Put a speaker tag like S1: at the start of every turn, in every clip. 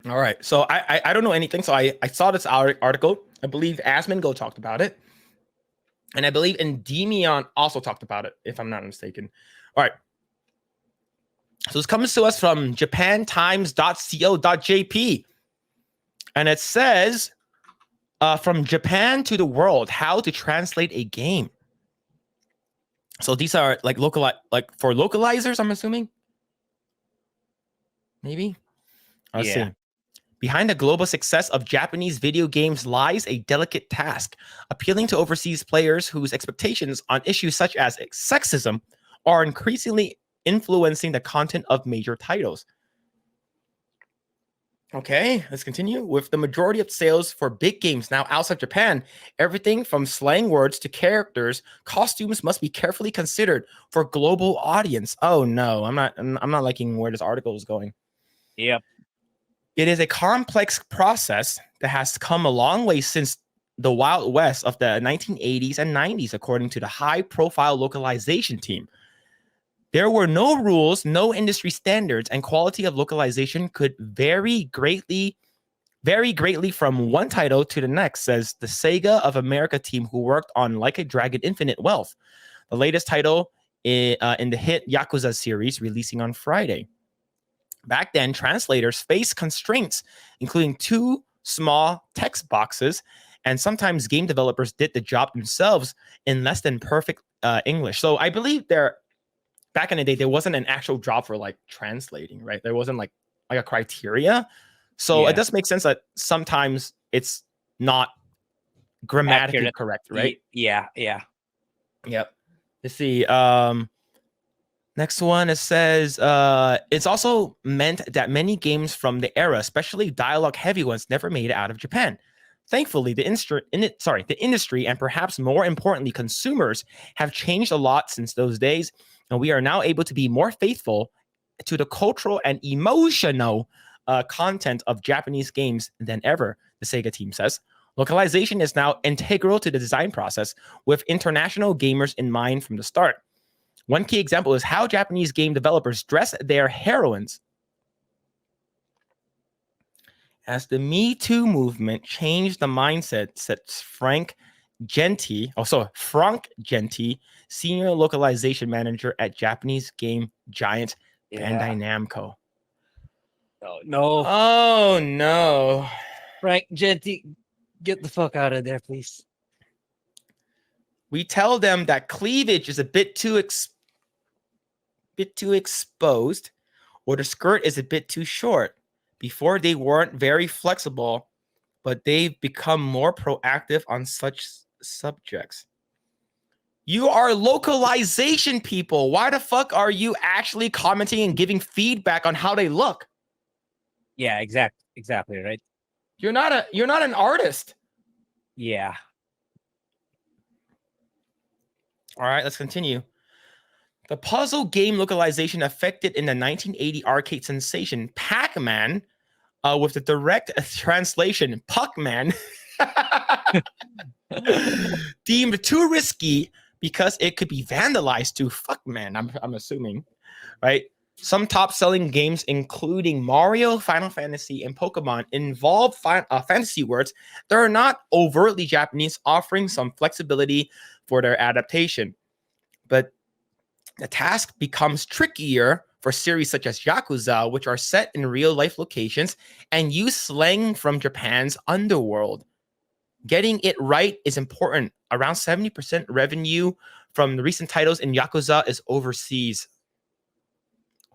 S1: All right. So I don't know anything. So I saw this article. I believe Asmongo talked about it. And I believe Endymion also talked about it, if I'm not mistaken. All right. So this comes to us from japantimes.co.jp. And it says, from Japan to the world, how to translate a game. So these are like for localizers, I'm assuming. Maybe. Let's see. Behind the global success of Japanese video games lies a delicate task, appealing to overseas players whose expectations on issues such as sexism are increasingly influencing the content of major titles. Okay, let's continue. With the majority of sales for big games now outside Japan, everything from slang words to characters, costumes must be carefully considered for global audience. Oh no, I'm not liking where this article is going.
S2: Yep.
S1: It is a complex process that has come a long way since the Wild West of the 1980s and 90s, according to the high-profile localization team. There were no rules, no industry standards, and quality of localization could vary greatly from one title to the next, says the Sega of America team who worked on Like a Dragon Infinite Wealth, the latest title in the hit Yakuza series releasing on Friday. Back then, translators faced constraints, including two small text boxes, and sometimes game developers did the job themselves in less than perfect English. So I believe back in the day, there wasn't an actual job for like translating, right? There wasn't like a criteria. So it does make sense that sometimes it's not grammatically
S2: Accurate.
S1: correct, right?
S2: Yeah.
S1: Yep. Let's see. Next one, it says it's also meant that many games from the era, especially dialogue-heavy ones, never made it out of Japan. Thankfully, the industry and perhaps more importantly, consumers have changed a lot since those days, and we are now able to be more faithful to the cultural and emotional content of Japanese games than ever, the Sega team says. Localization is now integral to the design process, with international gamers in mind from the start. One key example is how Japanese game developers dress their heroines. As the Me Too movement changed the mindset, says Frank Genti, senior localization manager at Japanese game giant Bandai Namco.
S2: No.
S1: Oh no.
S2: Frank Genti, get the fuck out of there, please.
S1: We tell them that cleavage is a bit too exposed, or the skirt is a bit too short. Before, they weren't very flexible, but they've become more proactive on such subjects. You are localization people. Why the fuck are you actually commenting and giving feedback on how they look?
S2: Yeah, exactly, right?
S1: You're not an artist.
S2: Yeah.
S1: All right, let's continue. The puzzle game localization affected in the 1980 arcade sensation Pac-Man, with the direct translation Puck-Man, deemed too risky because it could be vandalized to fuck man. I'm assuming, right? Some top-selling games, including Mario, Final Fantasy, and Pokemon, involve fantasy words that are not overtly Japanese, offering some flexibility for their adaptation. But the task becomes trickier for series such as Yakuza, which are set in real-life locations and use slang from Japan's underworld. Getting it right is important. Around 70% revenue from the recent titles in Yakuza is overseas.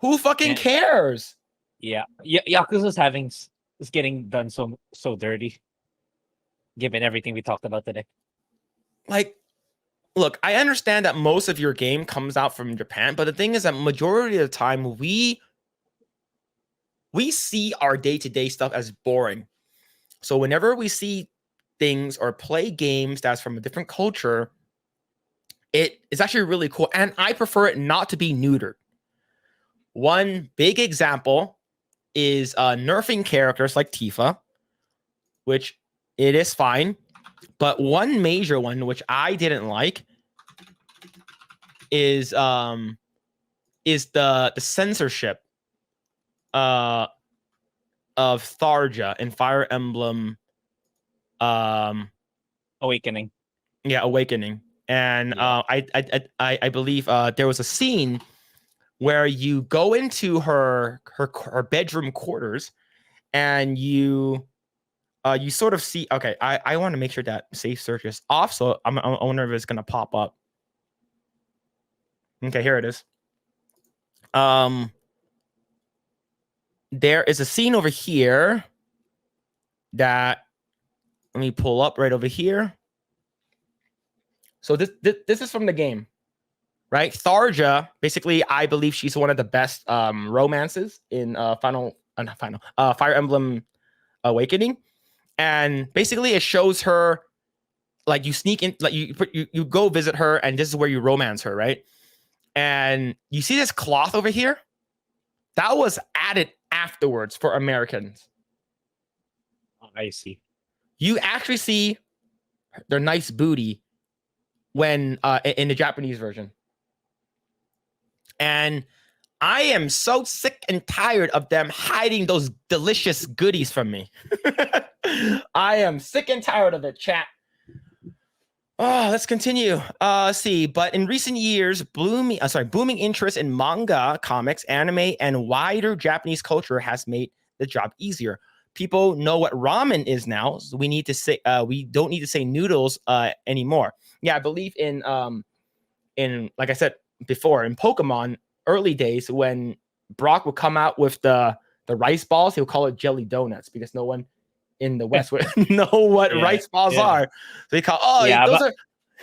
S1: Who fucking cares?
S2: Yeah. Yakuza's is getting done so dirty, given everything we talked about today.
S1: Like, look, I understand that most of your game comes out from Japan, but the thing is that majority of the time we see our day-to-day stuff as boring. So whenever we see things or play games that's from a different culture, it is actually really cool. And I prefer it not to be neutered. One big example is nerfing characters like Tifa, which it is fine. But one major one, which I didn't like, is the censorship of Tharja in Fire Emblem
S2: Awakening.
S1: Yeah, Awakening. And
S2: Yeah.
S1: I believe there was a scene where you go into her bedroom quarters, and you sort of see. Okay, I want to make sure that safe search is off, so I wonder if it's gonna pop up. Okay, here it is. There is a scene over here that, let me pull up right over here. So this is from the game, right? Tharja, basically, I believe she's one of the best romances in Fire Emblem Awakening. And basically it shows her, like, you sneak in, like you go visit her, and this is where you romance her, right? And you see this cloth over here that was added afterwards for Americans.
S2: I see.
S1: You actually see their nice booty when in the Japanese version. And I am so sick and tired of them hiding those delicious goodies from me. I am sick and tired of it, chat. Oh, let's continue. See, but in recent years, booming interest in manga, comics, anime, and wider Japanese culture has made the job easier. People know what ramen is now, so we don't need to say noodles anymore. Yeah, I believe in like I said before, in Pokemon early days, when Brock would come out with the rice balls, he'll call it jelly donuts, because no one in the West would know what rice balls are. So he call, those are.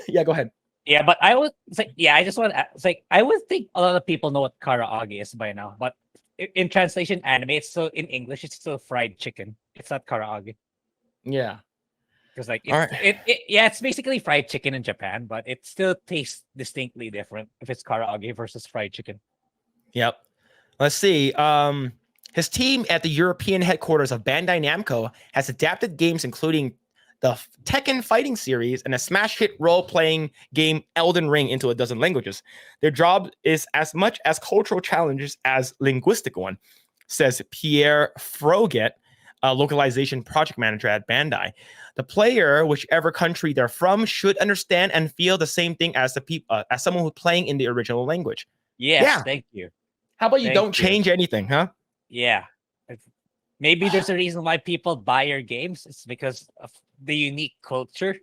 S1: Yeah, go ahead.
S2: Yeah, but I would say, I just want to say, I would think a lot of people know what karaage is by now, but in translation anime, it's still in English, it's still fried chicken. It's not karaage.
S1: Yeah.
S2: Because it's basically fried chicken in Japan, but it still tastes distinctly different if it's karaage versus fried chicken.
S1: Yep. Let's see. His team at the European headquarters of Bandai Namco has adapted games including the Tekken fighting series and a smash hit role-playing game Elden Ring into a dozen languages. Their job is as much as cultural challenges as linguistic one, says Pierre Froget, a localization project manager at Bandai. The player, whichever country they're from, should understand and feel the same thing as as someone who's playing in the original language.
S2: Yes, yeah. Thank you.
S1: How about you don't change anything, huh?
S2: Yeah. Maybe there's a reason why people buy your games. It's because of the unique culture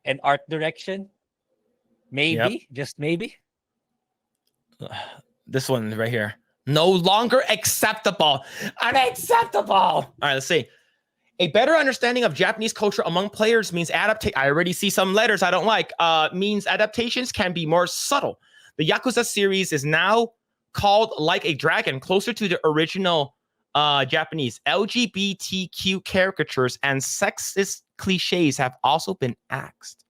S2: and art direction. Maybe, just maybe.
S1: This one right here. No longer acceptable. Unacceptable. All right, let's see. A better understanding of Japanese culture among players means I already see some letters I don't like. Means adaptations can be more subtle. The Yakuza series is now called Like a Dragon, closer to the original Japanese. LGBTQ caricatures and sexist cliches have also been axed.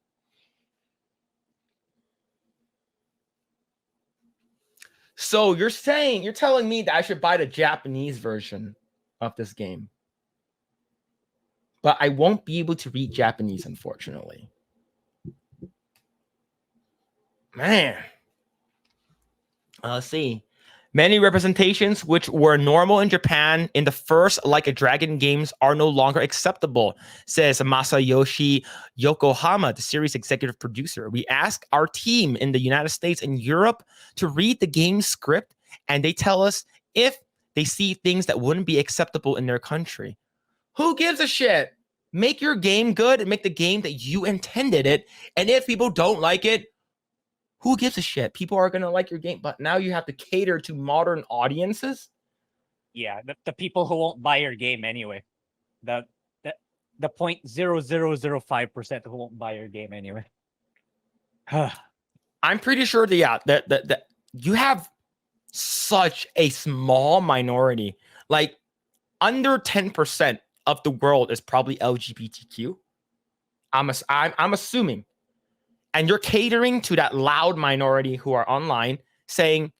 S1: So you're telling me that I should buy the Japanese version of this game, but I won't be able to read Japanese, unfortunately. Man. Let's see. Many representations which were normal in Japan in the first Like a Dragon games are no longer acceptable, says Masayoshi Yokohama, the series executive producer. We asked our team in the United States and Europe to read the game script, and they tell us if they see things that wouldn't be acceptable in their country. Who gives a shit? Make your game good and make the game that you intended it. And if people don't like it, who gives a shit? People are going to like your game, but now you have to cater to modern audiences?
S2: Yeah, the people who won't buy your game anyway. The 0.0005% who won't buy your game anyway.
S1: I'm pretty sure that you have such a small minority. Like, under 10% of the world is probably LGBTQ. I'm assuming. And you're catering to that loud minority who are online saying,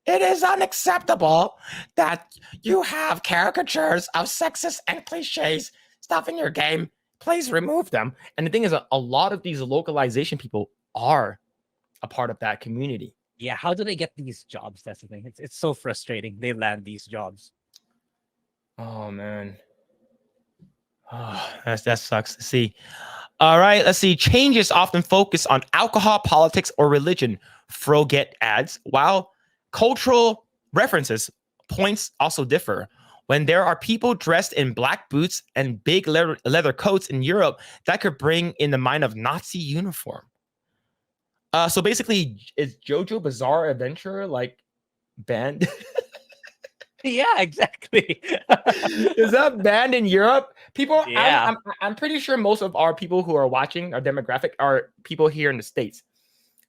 S1: it is unacceptable that you have caricatures of sexist and cliches stuff in your game. Please remove them. And the thing is, a lot of these localization people are a part of that community.
S2: Yeah, how do they get these jobs? That's the thing. It's so frustrating. They land these jobs.
S1: Oh man. Oh, that sucks to see. All right, let's see. Changes often focus on alcohol, politics, or religion. Froget adds, while cultural references points also differ. When there are people dressed in black boots and big leather coats in Europe, that could bring in the mind of Nazi uniform. So basically, is JoJo Bizarre Adventure like banned?
S2: Yeah, exactly.
S1: Is that banned in Europe? People,
S2: Yeah.
S1: I'm pretty sure most of our people who are watching our demographic are people here in the States.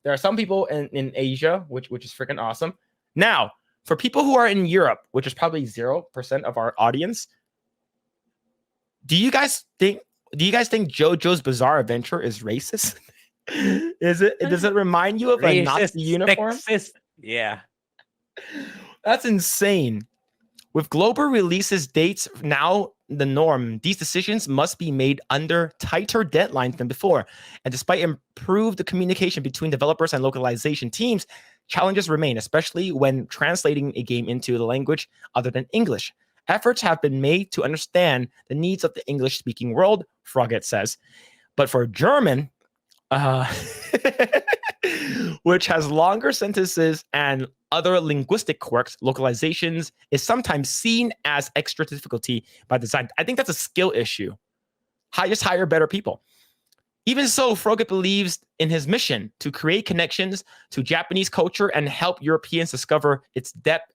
S1: There are some people in Asia, which is freaking awesome. Now, for people who are in Europe, which is probably 0% of our audience, do you guys think JoJo's Bizarre Adventure is racist? Does it remind you of a
S2: Racist,
S1: Nazi uniform?
S2: sexist. Yeah.
S1: That's insane. With global releases dates now the norm, these decisions must be made under tighter deadlines than before. And despite improved communication between developers and localization teams, challenges remain, especially when translating a game into the language other than English. Efforts have been made to understand the needs of the English-speaking world, Frogget says. But for German, uh, which has longer sentences and other linguistic quirks, localizations is sometimes seen as extra difficulty by design. I think that's a skill issue. Just hire better people. Even so, Frogget believes in his mission to create connections to Japanese culture and help Europeans discover its depth,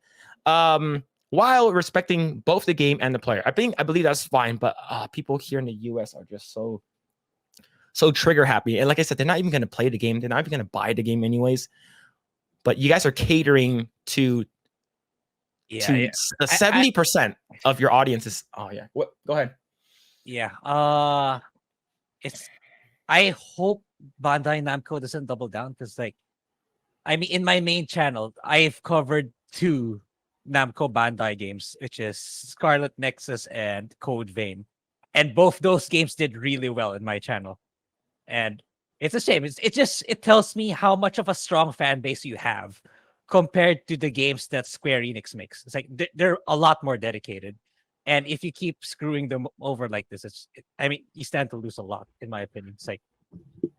S1: while respecting both the game and the player. I believe that's fine, but people here in the US are just so trigger happy. And like I said, they're not even going to play the game. They're not even going to buy the game anyways. But you guys are catering to the 70% of your audience is. Oh yeah. What? Go ahead.
S2: Yeah. It's. I hope Bandai Namco doesn't double down because, like, I mean, in my main channel, I've covered 2 Namco Bandai games, which is Scarlet Nexus and Code Vein, and both those games did really well in my channel. And it's a shame. It tells me how much of a strong fan base you have compared to the games that Square Enix makes. It's like they're a lot more dedicated. And if you keep screwing them over like this, I mean, you stand to lose a lot, in my opinion. It's like,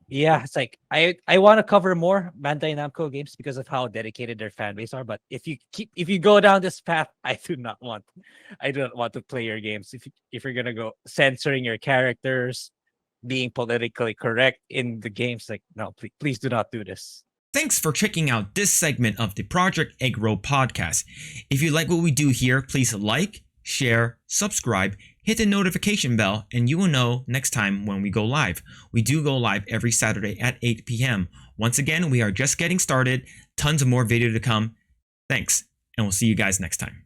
S2: yeah, it's like I want to cover more Bandai Namco games because of how dedicated their fan base are. But if you go down this path, I do not want to play your games. If you're gonna go censoring your characters, being politically correct in the games, like, no, please do not do this.
S3: Thanks for checking out this segment of the Project Eggroll podcast. If you like what we do here, please like, share, subscribe, hit the notification bell, and you will know next time when we go live. We do go live every Saturday at 8 p.m. Once again, we are just getting started. Tons of more video to come. Thanks, and we'll see you guys next time.